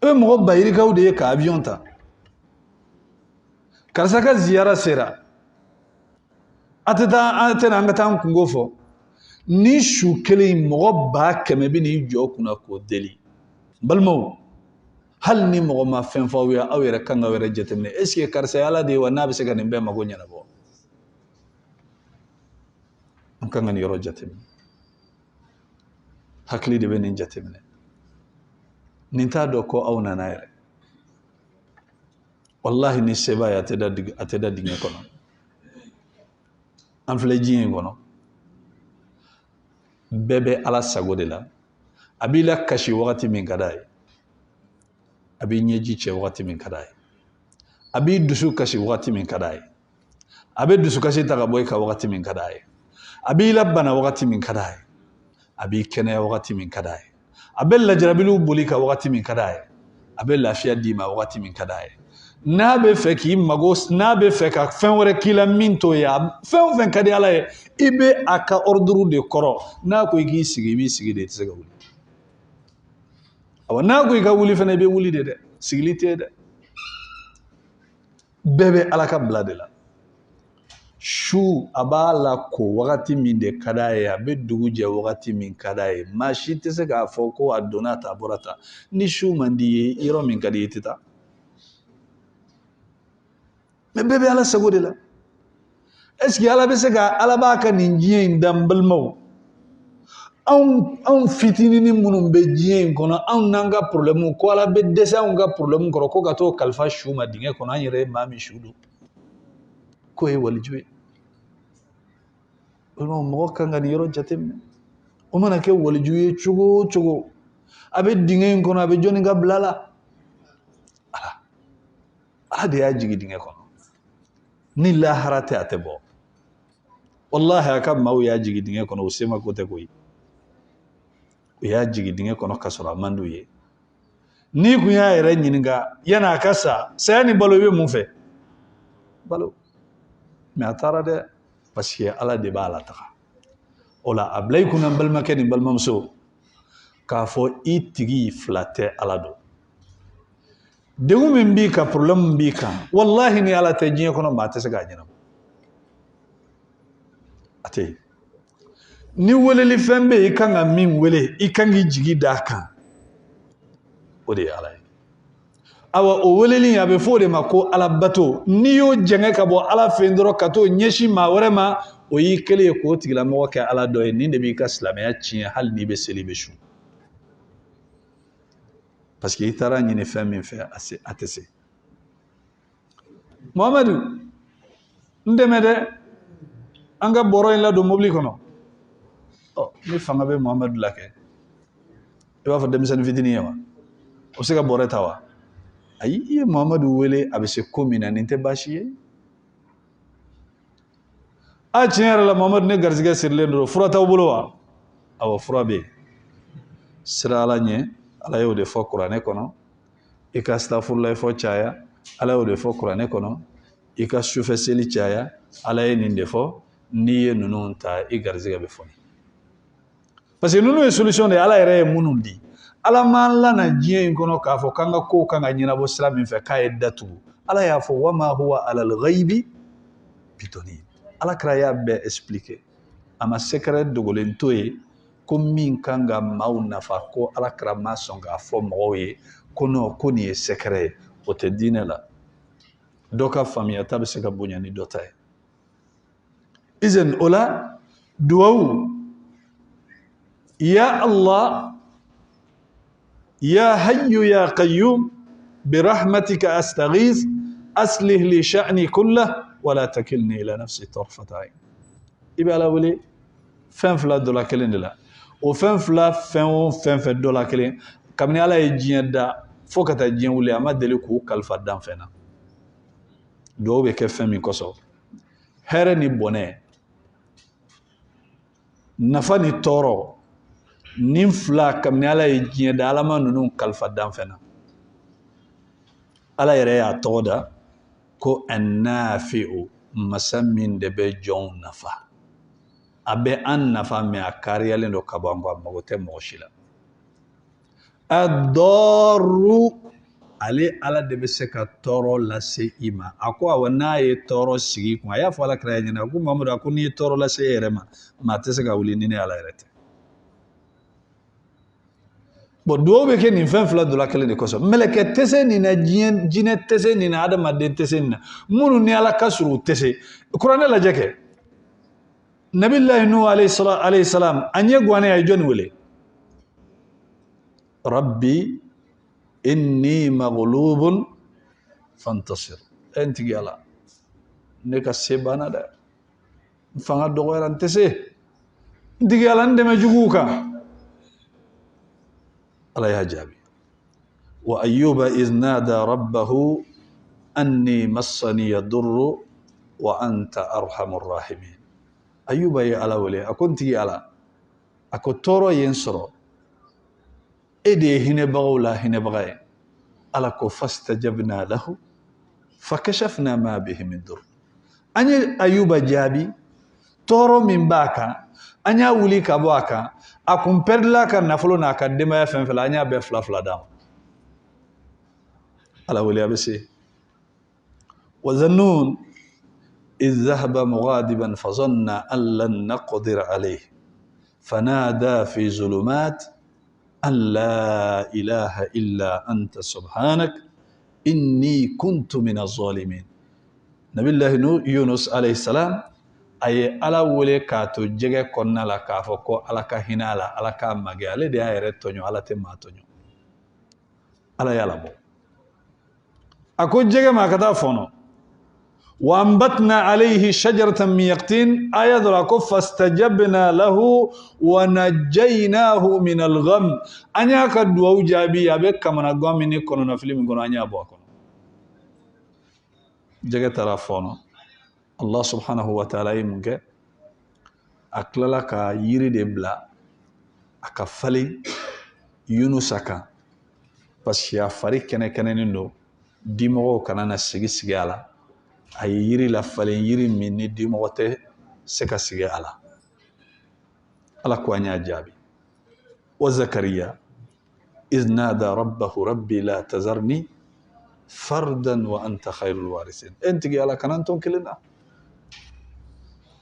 e bɛ mɔgɔ ba yirikaw de ye ka avion ta karisa ka ziyara sera a tɛ na an ka taa an kungo fɔ ni su kelen mɔgɔ ba 100 bɛ n'i jɔ kunna k'o deli balimaw hali ni mɔgɔ ma fɛn fɔ aw ye aw yɛrɛ kan ka wɛrɛ jateminɛ est-ce que karisa ye Ala de ye wa n'a bɛ se ka nin bɛɛ mago ɲɛnabɔ an kan ka nin yɔrɔ jateminɛ hakili de bɛ nin jateminɛ nin t'a dɔn ko aw nana yɛrɛ wallahi ni seba ye a tɛ da dingɛ kɔnɔ an filɛ diɲɛ in kɔnɔ bɛɛ bɛ Ala sago de la a b'i la kasi wagati min ka d'a ye a b'i ɲɛji cɛ wagati min ka d'a ye a b'i dusu kasi wagati min ka d'a ye a bɛ dusukasi ta ka bɔ i ka wagati min ka d'a ye a b'i labana wagati min ka d'a ye a b'i kɛnɛya wagati min ka d'a ye a bɛ lajarabiliw boli ka wagati min ka d'a ye a bɛ lafiya d'i ma wagati min ka d'a ye n'a bɛ fɛ k'i mago n'a bɛ fɛ ka fɛn wɛrɛ k'i la min t'o ye fɛn o fɛn ka di Ala ye i bɛ a ka ordre de kɔrɔ n'a ko i k'i sigi i b'i sigi de i tɛ se ka wuli awɔ n'a ko i ka wuli fana i bɛ wuli de dɛ sigili tɛ dɛ bɛɛ bɛ Ala ka bila de la su a b'a la ko wagati min de ka d'a ye a bɛ dugu jɛ wagati min ka d'a ye maa si tɛ se k'a fɔ ko a donna ta a bɔra ta ni su man di ye yɔrɔ min ka di i tɛ taa mais bɛɛ bɛ Ala sago de la est-ce que Ala bɛ se ka Ala b'a ka nin diɲɛ in dan balimaw anw fitinin minnu bɛ diɲɛ in kɔnɔ anw n'an ka problème ko Ala bɛ dɛsɛ anw ka problème kɔrɔ ko ka t'o kalifa su ma dingɛ kɔnɔ an yɛrɛ ye maa min su don k'o ye waliju ye balimaw mɔgɔ kan ka nin yɔrɔ jateminɛ o mana kɛ waliju ye cogo o cogo a bɛ dingɛ in kɔnɔ a bɛ jɔnni ka bila la Ala de y'a jigin dingɛ kɔnɔ ni lahara tɛ a tɛ bɔ wallahi a ka maaw y'a jigin dingɛ kɔnɔ o sema ko tɛ koyi o y'a jigin dingɛ kɔnɔ ka sɔrɔ a man d'u ye n'i kun y'a yɛrɛ ɲininka yan'a ka sa saya ni balo i bɛ mun fɛ balo mais a taara dɛ parce que ala de b'a la taga o la a bila i kunna n balimakɛ ni balimamuso k'a fɔ i tigi fila tɛ ala dɔn degun min b'i kan problème min b'i kan wallahi ni ala tɛ diɲɛ kɔnɔ maa tɛ se k'a ɲɛnabɔ a tɛ yen ni weleli fɛn bɛ yen i kan ka min wele i kan k'i jigi d'a kan o de ye ala ye awa o weleli a bɛ fɔ o de ma ko ala bato n'i y'o jɛngɛ ka bɔ ala fɛ yen dɔrɔn ka t'o ɲɛsin maa wɛrɛ ma o y'i kelen ye k'o tigilamɔgɔ kɛ ala dɔ ye nin de b'i ka silamɛya tiɲɛ hali n'i bɛ seli bɛ su parce que i taara ɲini fɛn min fɛ a tɛ se Muhamadu n dɛmɛ dɛ an ka bɔrɔ in ladon mobili kɔnɔ ni fanga bɛ Muhamadu la kɛ i b'a fɔ denmisɛnnin fitinin ye wa o se ka bɔrɛ ta wa ayi i ye Muhamadu wele a bɛ se ko min na nin tɛ baasi ye a tiɲɛ yɛrɛ la Muhamadu ne garisɛgɛ sirilen don fura t'aw bolo wa awɔ fura bɛ yen sira ala ɲɛ ala y'o de fɔ kuranɛ kɔnɔ i ka astafurulayi fɔ caya ala y'o de fɔ kuranɛ kɔnɔ i ka sufɛ seli caya ala ye nin de fɔ n'i ye ninnu ta i garisɛgɛ bɛ fɔni parce que ninnu ye solution de ye ala yɛrɛ ye minnu di ala m'an lana diɲɛ in kɔnɔ k'a fɔ k'an ka kow kan ka ɲɛnabɔ sira min fɛ k'a ye datugu ala y'a fɔ wama huwa alal ghaibi bidɔnin ala kira y'a bɛɛ expliquer a ma secret dogolen to ye ko min kan ka maaw nafa ko ala kira ma sɔn k'a fɔ mɔgɔw ye ko non ko nin ye secret ye o tɛ diinɛ la dɔ ka faamuyata bɛ se ka bonya ni dɔ ta ye izan o la duwawu ya Allah يا حي يا قيوم برحمتك أستغيث أصلح لي شأني كله ولا تكلني إلى نفسي طرفة عين يبقى لا ولي فين فلا دولا كلين دلا وفين فلا فين في دولا كلين كمني على يجين دا فوق تجين ولي أما دلكو كالفا دام فينا دو بكيف فين من كسو هرني بوني نفاني تورو nin fila kabini ala ye diɲɛ da ala ma ninnu kalifa dan fɛn na ala yɛrɛ y'a tɔgɔ da ko annafi'u masa min de bɛ jɔnw nafa a bɛ an nafa mɛ a kariyalen don ka bɔ an kɔ a mago tɛ mɔgɔ si la adɔɔru ale ala de bɛ se ka tɔɔrɔ lase i ma a ko awɔ n'a ye tɔɔrɔ sigi kun a y'a fɔ ala kira ɲɛna a ko Mamadu a ko n'i ye tɔɔrɔ lase e yɛrɛ ma maa tɛ se ka wuli ni ne ala yɛrɛ tɛ bon duwawu bɛ kɛ nin fɛn fila dɔ la kelen de kosɔn mɛlɛkɛ tɛ se nin na jinɛ tɛ se nin na adamaden tɛ se nin na minnu ni ala ka surun u tɛ se kuranɛ lajɛ kɛ nabilahi nuhu alayhi salam a ɲɛ guwanen a ye jɔnni wele rabbi inni maghlubun fantasir n tigi ala ne ka se banna dɛ n fanga dɔgɔyara n tɛ se n tigi ala n dɛmɛ juguw kan ala y'a jaabi wa ayyuba iz nada rabbahu anni massani yadurru wa anta arhamur rahimin ayyuba ye ala wele a ko n tigi ala a ko tɔɔrɔ ye n sɔrɔ e de ye hinɛbagaw la hinɛbaga ye ala ko fastajabna lahu fakashafna ma bihi min dur an ye ayyuba jaabi tɔɔrɔ min b'a kan an y'a wuli ka bɔ a kan a kun pɛrila ka nafolo n'a ka denbaya fɛn fɛn la an y'a bɛɛ fila fila d'a ma ala wele a bɛ se wa zannun إذ ذهب مغاضبا فظن أن لن نقدر عليه فنادى في ظلمات أن لا إله إلا أنت سبحانك إني كنت من الظالمين نبي الله يونس عليه السلام أي ala wele k'a to jɛgɛ kɔnɔna la k'a fɔ ko ala ka hinɛ a la ala k'a magɛ ale de y'a yɛrɛ tɔɲɔ ala tɛ maa tɔɲɔ ala y'a labɔ a ko jɛgɛ ma ka taa fɔnɔ وأنبتنا عليه شجرة من يقطين آية ذراكو فاستجبنا له ونجيناه من الغم أنيا كدوا جابي أبيك كمان أقوم مني كنا فيلم كنا أنيا أبوكم جعت ترافونا الله سبحانه وتعالى يمكن أكللا كيري دبلا أكفلي يونسكا بس يا فريق كنا نندو ديمو كنا نسيج سجالا a ye yiri la falen yiri min ni dimɔgɔ tɛ se ka sigi a la ala ko an y'a jaabi wa zakariya إذ نادى ربه ربي لا تذرني فردا وأنت خير الوارثين أنت على كنانتون كلنا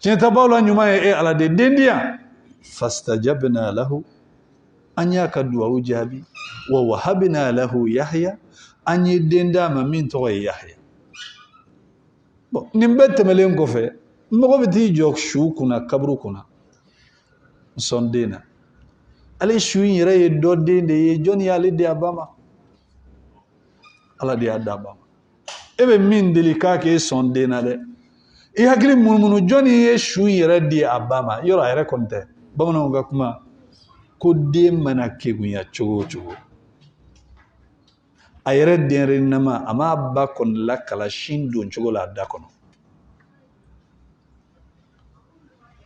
تباولا نيوما على دنديا فاستجبنا له أن يكدوا وجابي ووهبنا له يحيى أن يدندا من توي يحيى نمبت ملين كوفي مغبتي جوك شو كنا كبرو كنا صندينا ale shuin yɛrɛ ye dɔ den de ye jɔnni y'ale di a ba ma ala de y'a d'a ba ma e bɛ min deli k'a k'e sɔn den na dɛ i hakili munumunu jɔnni ye su yɛrɛ di a ba ma yɔrɔ a yɛrɛ kɔni tɛ bamananw ka kuma ko den mana kegunya cogo o cogo a yɛrɛ denrennama a m'a ba kɔni lakala sin don cogo la a da kɔnɔ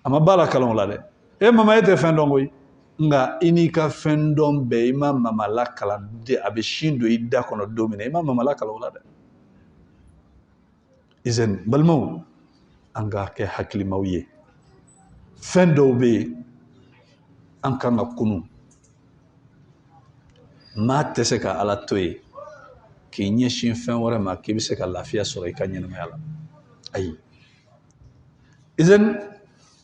a ma ba lakalan o la dɛ e mama e tɛ fɛn dɔn koyi nga i n'i ka fɛn dɔn bɛɛ i ma mama lakalan a bɛ sin don i da kɔnɔ don min na i ma mama lakalan o la dɛ izɛni balimaw an ka kɛ hakilimaw ye fɛn dɔw bɛ yen an kan ka kunu maa tɛ se ka ala to yen k'i ɲɛsin fɛn wɛrɛ ma k'i bɛ se ka lafiya sɔrɔ i ka ɲɛnamaya la ayi izɛni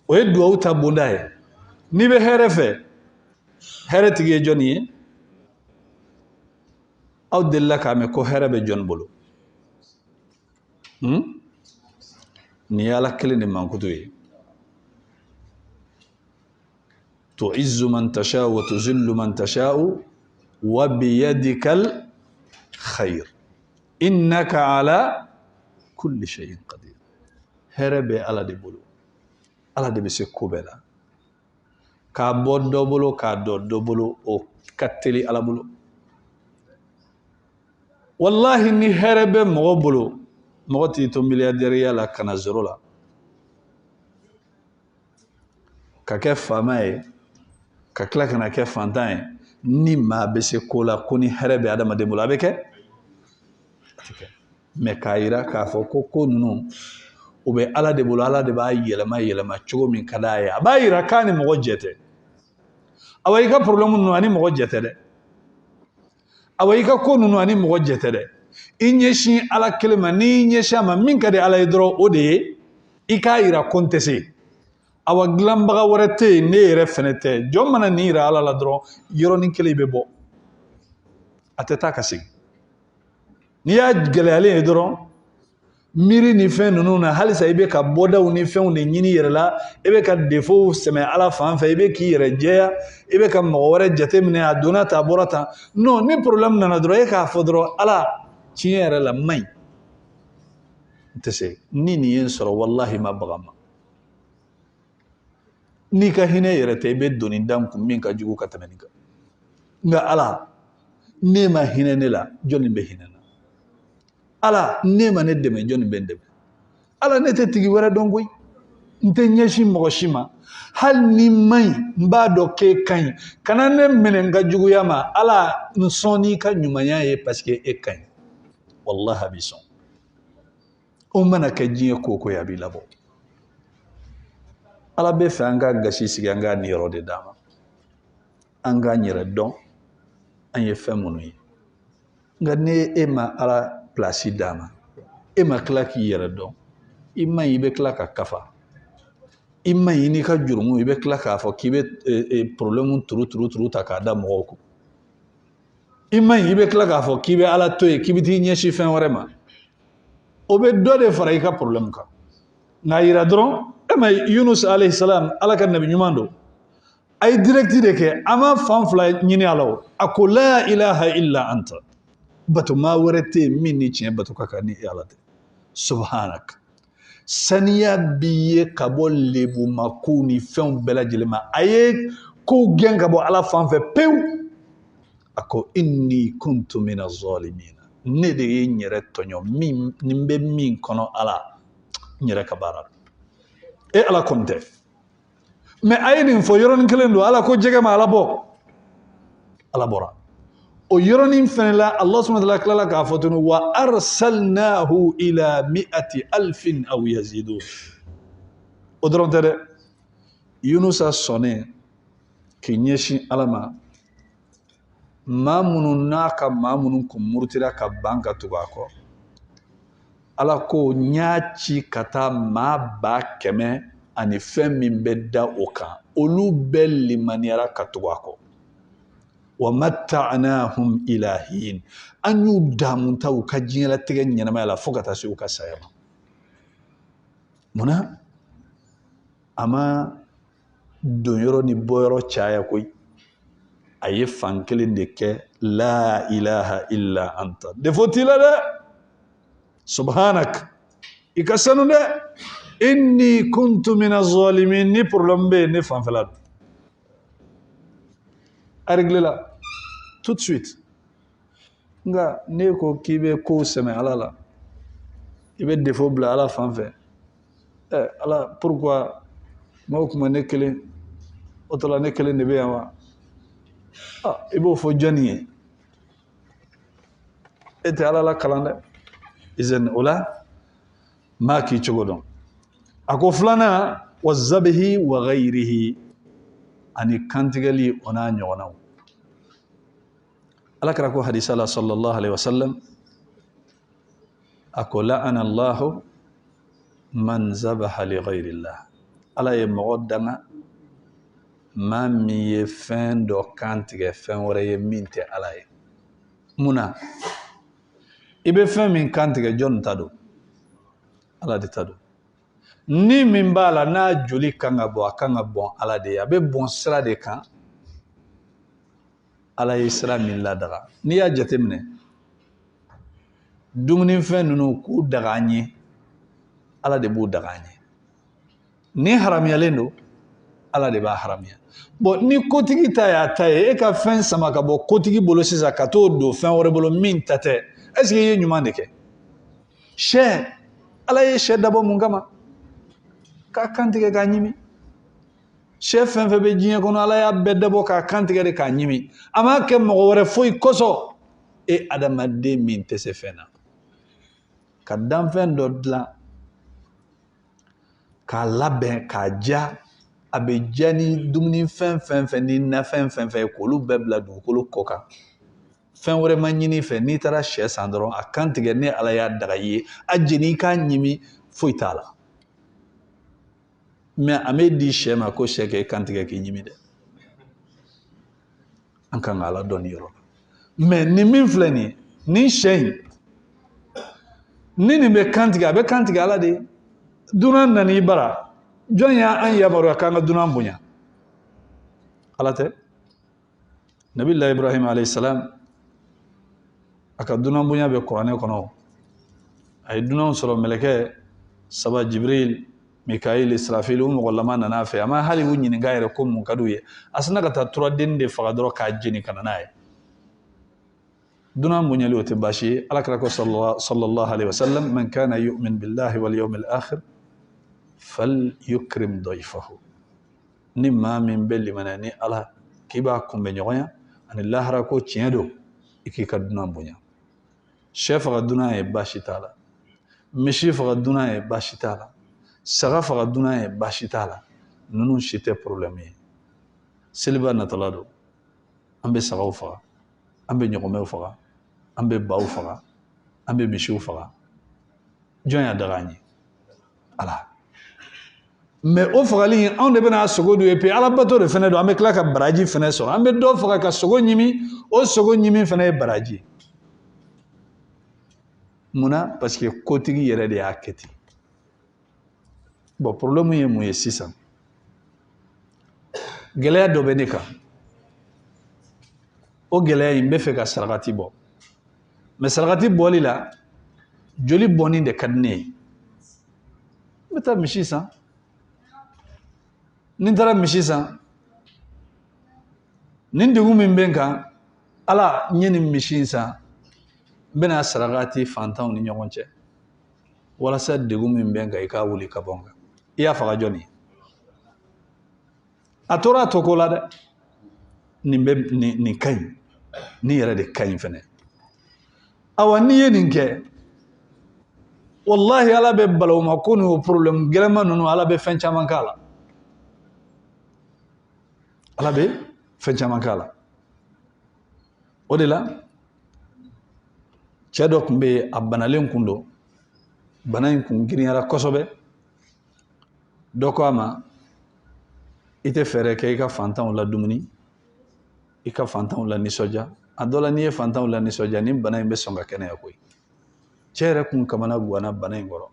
o ye duwawu ta bonda ye n'i bɛ hɛrɛ fɛ hɛrɛ tigi ye jɔnni ye aw delila k'a mɛn ko hɛrɛ bɛ jɔnni bolo ni ye ala kelen de mankutu ye tu'izzu man tasha'u wa tuzillu man tasha'u wa biyadikal khayr innaka ala kulli shay'in qadir hɛrɛ bɛ ala de bolo ala de bɛ se ko bɛɛ la k'a bɔ dɔ bolo k'a dɔ dɔ bolo o ka teli ala bolo wallahi ni hɛrɛ bɛ mɔgɔ bolo mɔgɔ t'i to miliyardɛriya la ka na zoro la ka kɛ faama ye ka tila ka na kɛ fantan ye ni maa bɛ se ko la ko ni hɛrɛ bɛ adamaden bolo a bɛ kɛ mɛ k'a yira k'a fɔ ko ninnu o bɛ ala de bolo ala de b'a yɛlɛma yɛlɛma cogo min ka d'a ye a b'a yira k'a ni mɔgɔ jɛ tɛ awa i ka problème ninnu ani mɔgɔ jɛ tɛ dɛ awa i ka ko ninnu ani mɔgɔ jɛ tɛ dɛ i ɲɛsin ala kelen ma n'i ɲɛsin a ma min ka di ala ye dɔrɔn o de ye i k'a yira ko n tɛ se awa dilanbaga wɛrɛ tɛ yen ne yɛrɛ fɛnɛ tɛ jɔn mana nin yira ala la dɔrɔn yɔrɔnin kelen i bɛ bɔ a tɛ taa ka segin n'i y'a gɛlɛyalen ye dɔrɔn miiri ni fɛn ninnu na halisa i bɛ ka bɔdaw ni fɛnw de ɲini yɛrɛ la i bɛ ka defow sɛmɛ ala fan fɛ i bɛ k'i yɛrɛ jɛya i bɛ ka mɔgɔ wɛrɛ jateminɛ a donna tan a bɔra tan non ni problème nana dɔrɔn e k'a fɔ dɔrɔn ala tiɲɛ yɛrɛ la man ɲi n tɛ se ni nin ye n sɔrɔ wallahi ma baga ma n'i ka hinɛ yɛrɛ tɛ i bɛ doni da n kun min ka jugu ka tɛmɛ nin kan nka ala ne ma hinɛ ne la jɔnni bɛ hinɛ na ala ne ma ne dɛmɛ jɔnni bɛ n dɛmɛ ala ne tɛ tigi wɛrɛ dɔn koyi n tɛ ɲɛsin mɔgɔ si ma hali ni man ɲi n b'a dɔn k'e ka ɲi kana ne minɛ n ka juguya ma ala n sɔn n'i ka ɲumanya ye parce que e ka ɲi wallahi a b'i sɔn o mana kɛ diɲɛ ko o ko ye a b'i labɔ ala bɛ fɛ an ka gasi sigi an ka niyɔrɔ de d'a ma an k'an yɛrɛ dɔn an ye fɛn minnu ye nka ne e ma ala place d'a ma e ma tila k'i yɛrɛ dɔn i man ɲi i bɛ tila ka kafa i man ɲi n'i ka jurumu i bɛ tila k'a fɔ k'i bɛ problème turu ta k'a da mɔgɔw kun i man ɲi i bɛ tila k'a fɔ k'i bɛ ala to yen k'i bɛ t'i ɲɛsin fɛn wɛrɛ ma o bɛ dɔ de fara i ka problème kan nka yira dɔrɔn e ma Yunus alayhi salam ala ka nabi ɲuman don a ye directi de kɛ a ma fan fila ɲini a la o a ko la ilaha illa anta bato maa wɛrɛ tɛ yen min ni tiɲɛ bato ka kan ni ala tɛ subhanak saniya b'i ye ka bɔ lebuma kow ni fɛnw bɛɛ lajɛlen ma a ye kow gɛn ka bɔ ala fan fɛ pewu a ko inni kuntu mina zalimina ne de ye n yɛrɛ tɔɲɔ min ni n bɛ min kɔnɔ ala n yɛrɛ ka baara e ala kɔni tɛ mɛ a ye nin fɔ yɔrɔnin kelen don ala ko jɛgɛ ma ala bɔ ala bɔra o yoronin fana la Allah subhanahu wa ta'ala k'a fɔ tunu wa arsalnahu ila 100,000 aw yazidun o dɔrɔn tɛ dɛ Yunusa sɔnnen k'i ɲɛsin Ala ma maa minnu n'a ka maa minnu kun murutira ka ban ka tugu a kɔ Ala ko n y'a ci ka taa maa 100,000 ani fɛn min bɛ da o kan olu bɛɛ limaniyara ka tugu a kɔ wa matta'nahum ila hin an y'u damunta u ka diɲɛlatigɛ ɲɛnamaya la fo ka taa se u ka saya ma munna a ma don yɔrɔ ni bɔ yɔrɔ caya koyi a ye fan kelen de kɛ la ilaha illa anta defo t'i la dɛ subhanak i ka sanu dɛ inni kuntu mina zalimin ni problème bɛ yen ne fanfɛla don a réglé la tout de suite nga ne ko k'i bɛ ko sɛmɛ Ala la i bɛ défaut bila Ala fan fɛ Ala pourquoi m'o kuma ne kelen o tɔ la ne kelen de bɛ yan wa i b'o fɔ jɔnni ye e tɛ Ala la kalan dɛ izan o la maa k'i cogo dɔn a ko filanan wa zabihi wa ghayrihi ani kantigɛli o n'a ɲɔgɔnnaw Ala kɛra ko hadisa la sallallahu alaihi wasallam a ko la'ana Allahu man zabaha li ghayrillah Ala ye mɔgɔ danga maa min ye fɛn dɔ kantigɛ fɛn wɛrɛ ye min tɛ Ala ye munna i bɛ fɛn min kantigɛ jɔn ta don Ala de ta don ni min b'a la n'a joli kan ka bɔ a kan ka bɔn Ala de ye a bɛ bɔn sira de kan Ala ye sira min ladaga n'i y'a jateminɛ dumunifɛn ninnu k'u daga an ye Ala de b'u daga an ye ni haramuyalen don Ala de b'a haramiya bon ni kotigi ta y'a ta ye e ka fɛn sama ka bɔ kotigi bolo sisan ka t'o don fɛn wɛrɛ bolo min ta tɛ est-ce que i ye ɲuman de kɛ sɛ Ala ye sɛ dabɔ mun kama k'a kantigɛ k'a ɲimi sɛ fɛn fɛn bɛ diɲɛ kɔnɔ Ala y'a bɛɛ dabɔ k'a kantigɛ de k'a ɲimi a m'a kɛ mɔgɔ wɛrɛ foyi kosɔn e adamaden min tɛ se fɛn na ka danfɛn dɔ dilan k'a labɛn k'a ja a bɛ ja ni dumuni fɛn fɛn ni nafɛn fɛn fɛn ye k'olu bɛɛ bila dugukolo kɔ kan fɛn wɛrɛ ma ɲini fɛ n'i taara sɛ san dɔrɔn a kantigɛ ni Ala y'a daga i ye a jeni i k'a ɲimi foyi t'a la mais a m'e di sɛ ma ko sɛ k'e kantigɛ k'i ɲimi dɛ an kan ka Ala dɔn nin yɔrɔ la mais nin min filɛ nin ye nin sɛ in ni nin bɛ kantigɛ a bɛ kantigɛ Ala de ye dunan nana i bara jɔn y'an yamaruya k'an ka dunan bonya Ala tɛ Nabilahi Ibrahim alayhi salam a ka dunan bonya bɛ kuranɛ kɔnɔ a ye dunanw sɔrɔ mɛlɛkɛ saba Jibril Mikail Israfil u mɔgɔ lama nana fɛ a ma hali u ɲininka yɛrɛ ko mun ka d'u ye a sina ka taa turaden de faga dɔrɔn k'a jeni ka na n'a ye dunan bonyali o tɛ baasi ye Ala kɛra ko sallallahu alaihi wasallam man kana yu'min billahi wal yawmil akhir falyukrim dayfahu ni maa min bɛ limaniya ni Ala k'i b'a kunbɛ ɲɔgɔnya ani lahara ko tiɲɛ don i k'i ka dunan bonya sɛ faga dunan ye baasi t'a la misi faga dunan ye baasi t'a la saga faga dunan ye baasi t'a la ninnu si tɛ problème ye seliba natɔla don an bɛ sagaw faga an bɛ ɲɔgɔmɛw faga an bɛ baw faga an bɛ misiw faga jɔn y'a daga an ye Ala mais o fagali anw de bɛna sogo don et puis Ala bato de fɛnɛ don an bɛ tila ka baraji fɛnɛ sɔrɔ an bɛ dɔ faga ka sogo ɲimi o sogo ɲimi fɛnɛ ye baraji munna parce que kotigi yɛrɛ de y'a kɛ ten bon problème ye mun ye sisan gɛlɛya dɔ bɛ ne kan o gɛlɛya in n bɛ fɛ ka sarakati bɔ mais sarakati bɔli la joli bɔnni de ka di ne ye n bɛ taa misi san ni n taara misi san nin degun min bɛ n kan Ala n ye nin misi in san n bɛna sarakati fantanw ni ɲɔgɔn cɛ walasa degun min bɛ n kan i k'a wuli ka bɔ n kan i y'a faga jɔn ye a tora a tɔ ko la dɛ nin ka ɲi ni yɛrɛ de ka ɲi fɛnɛ awa n'i ye nin kɛ wallahi ala bɛ balawu ma ko n'o problème gɛlɛnma ninnu ala bɛ fɛn caman k'a la ala bɛ fɛn caman k'a la o de la cɛ dɔ tun bɛ yen a banalen kun don bana in kun girinyara kosɛbɛ dɔ ko a ma i tɛ fɛɛrɛ kɛ i ka fantanw la dumuni i ka fantanw la nisɔndiya a dɔ la n'i ye fantanw la nisɔndiya ni bana in bɛ sɔn ka kɛnɛya koyi cɛ yɛrɛ kun kamana guwanna bana in kɔrɔ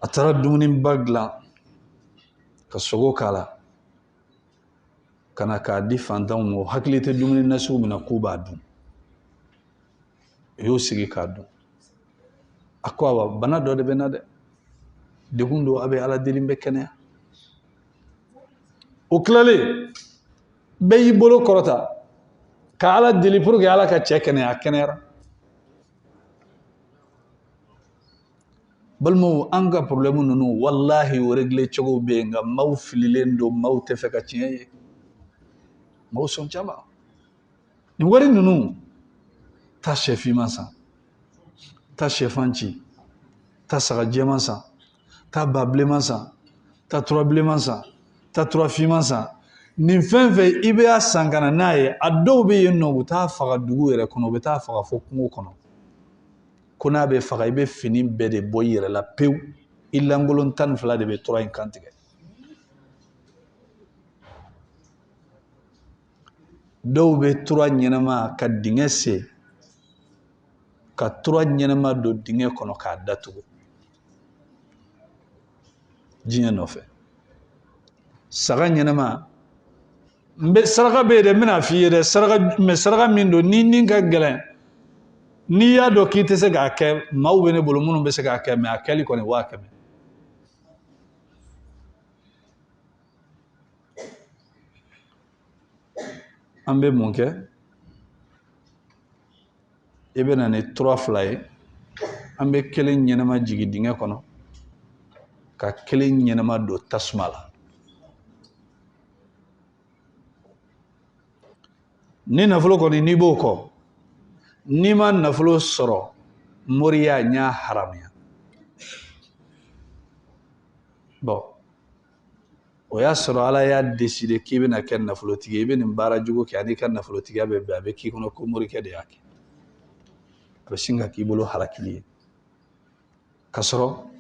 a taara dumuniba dilan ka sogo k'a la ka na k'a di fantanw ma o hakili tɛ dumuni nasugu min na k'u b'a dun u y'o sigi k'a dun a ko awa bana dɔ de bɛ na dɛ degun don a bɛ ala deli bɛ kɛnɛya o tilalen bɛɛ y'i bolo kɔrɔta ka ala deli pour que ala ka cɛ kɛnɛya a kɛnɛyara balimaw an ka problème ninnu wallahi o régler cogo bɛ yen nka maaw fililen don maaw tɛ fɛ ka tiɲɛ ye maaw sɔn caman nin wari ninnu taa sɛfinman san taa sɛfan ci taa saga jɛman san taa ba bilenman san taa tura bilenman san taa tura finman san nin fɛn fɛn i bɛ a san ka na n'a ye a dɔw bɛ yen nɔ u bɛ taa faga dugu yɛrɛ kɔnɔ u bɛ taa faga fo kungo kɔnɔ ko n'a bɛ faga i bɛ fini bɛɛ de bɔ i yɛrɛ la pewu i lankolon 12 de bɛ tura in kantigɛ dɔw bɛ tura ɲɛnama ka dingɛ sen ka tura ɲɛnama don dingɛ kɔnɔ k'a datugu diɲɛ nɔfɛ saga ɲɛnama saraka bɛ yen dɛ n bɛna f'i ye dɛ saraka min don ni nin ka gɛlɛn n'i y'a dɔn k'i tɛ se k'a kɛ maaw bɛ ne bolo minnu bɛ se k'a kɛ mɛ a kɛli kɔni 500. an bɛ mun kɛ i bɛ na ni tura 2 ye an bɛ kelen ɲɛnama jigin dingɛ kɔnɔ ka kelen ɲɛnama don tasuma la ni nafolo kɔni n'i b'o kɔ n'i ma nafolo sɔrɔ moriya n y'a haramuya bon o y'a sɔrɔ ala y'a décider k'i bɛna kɛ nafolotigi i bɛ nin baara jugu kɛ ani ka nafolotigiya bɛ bɛn a bɛ k'i kɔnɔ ko morikɛ de y'a kɛ a bɛ sin ka k'i bolo halakili ye ka sɔrɔ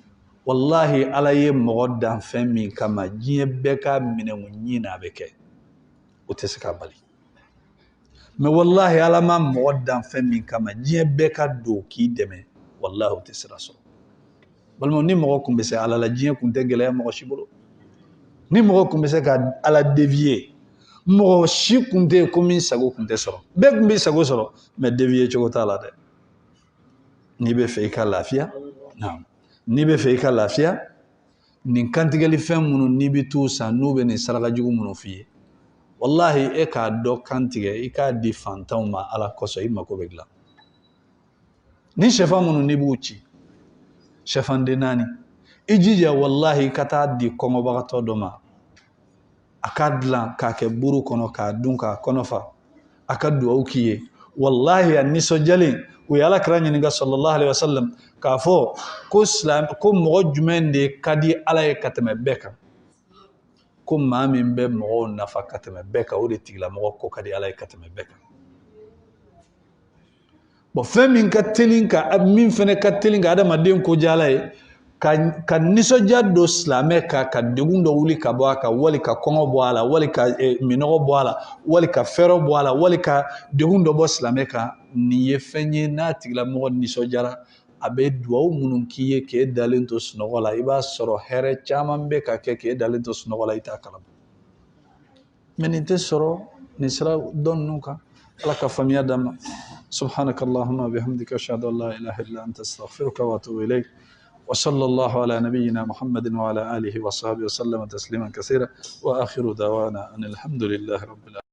wallahi ala ye mɔgɔ dan fɛn min kama diɲɛ bɛɛ ka minɛnw ɲin na a bɛ kɛ o tɛ se ka bali mais wallahi ala ma mɔgɔ dan fɛn min kama diɲɛ bɛɛ ka don k'i dɛmɛ wallahi o tɛ sira sɔrɔ balimaw ni mɔgɔ kun bɛ se ala la diɲɛ kun tɛ gɛlɛya mɔgɔ si bolo ni mɔgɔ kun bɛ se ka ala dévier mɔgɔ si kun tɛ ko min sago kun tɛ sɔrɔ bɛɛ kun bɛ sago sɔrɔ mais dévier cogo t'a la dɛ n'i bɛ fɛ i ka lafiya n'i bɛ fɛ i ka lafiya nin kantigɛli fɛn minnu n'i bɛ t'u san n'u bɛ nin saraka jugu minnu f'i ye wallahi e k'a dɔ kantigɛ i k'a di fantanw ma ala kosɔn i mako bɛ dilan ni sɛfan minnu n'i b'u ci sɛfan den 4 i jija wallahi i ka taa di kɔngɔbagatɔ dɔ ma a ka dilan k'a kɛ buru kɔnɔ k'a dun k'a kɔnɔ fa a ka duwawu k'i ye wallahi a nisɔndiyalen u ye alakira ɲininka sallallahu alaihi wasallam k'a fɔ ko mɔgɔ jumɛn de ka di ala ye ka tɛmɛ bɛɛ kan ko maa min bɛ mɔgɔw nafa ka tɛmɛ bɛɛ kan o de tigilamɔgɔ ko ka di ala ye ka tɛmɛ bɛɛ kan bon fɛn min ka teli ka min fɛnɛ ka teli ka adamaden ko diya ala ye ka nisɔndiya don silamɛ kan ka degun dɔ wuli ka bɔ a kan wali ka kɔngɔ bɔ a la wali ka minɔgɔ bɔ a la wali ka fɛrɛ bɔ a la wali ka degun dɔ bɔ silamɛ kan nin ye fɛn ye n'a tigilamɔgɔ nisɔndiyara a bɛ duwawu minnu k'i ye k'e dalen to sunɔgɔ la i b'a sɔrɔ hɛrɛ caman bɛ ka kɛ k'e dalen to sunɔgɔ la i t'a kalama mais nin tɛ sɔrɔ nin sira dɔ ninnu kan ala ka faamuya d'an ma subhanakallahumma bihamdika ashhadu an la ilaha illa anta astaghfiruka wa atubu ilayk وصلى الله على نبينا محمد وعلى آله وصحبه وسلم تسليما كثيرا وآخر دعوانا أن الحمد لله رب العالمين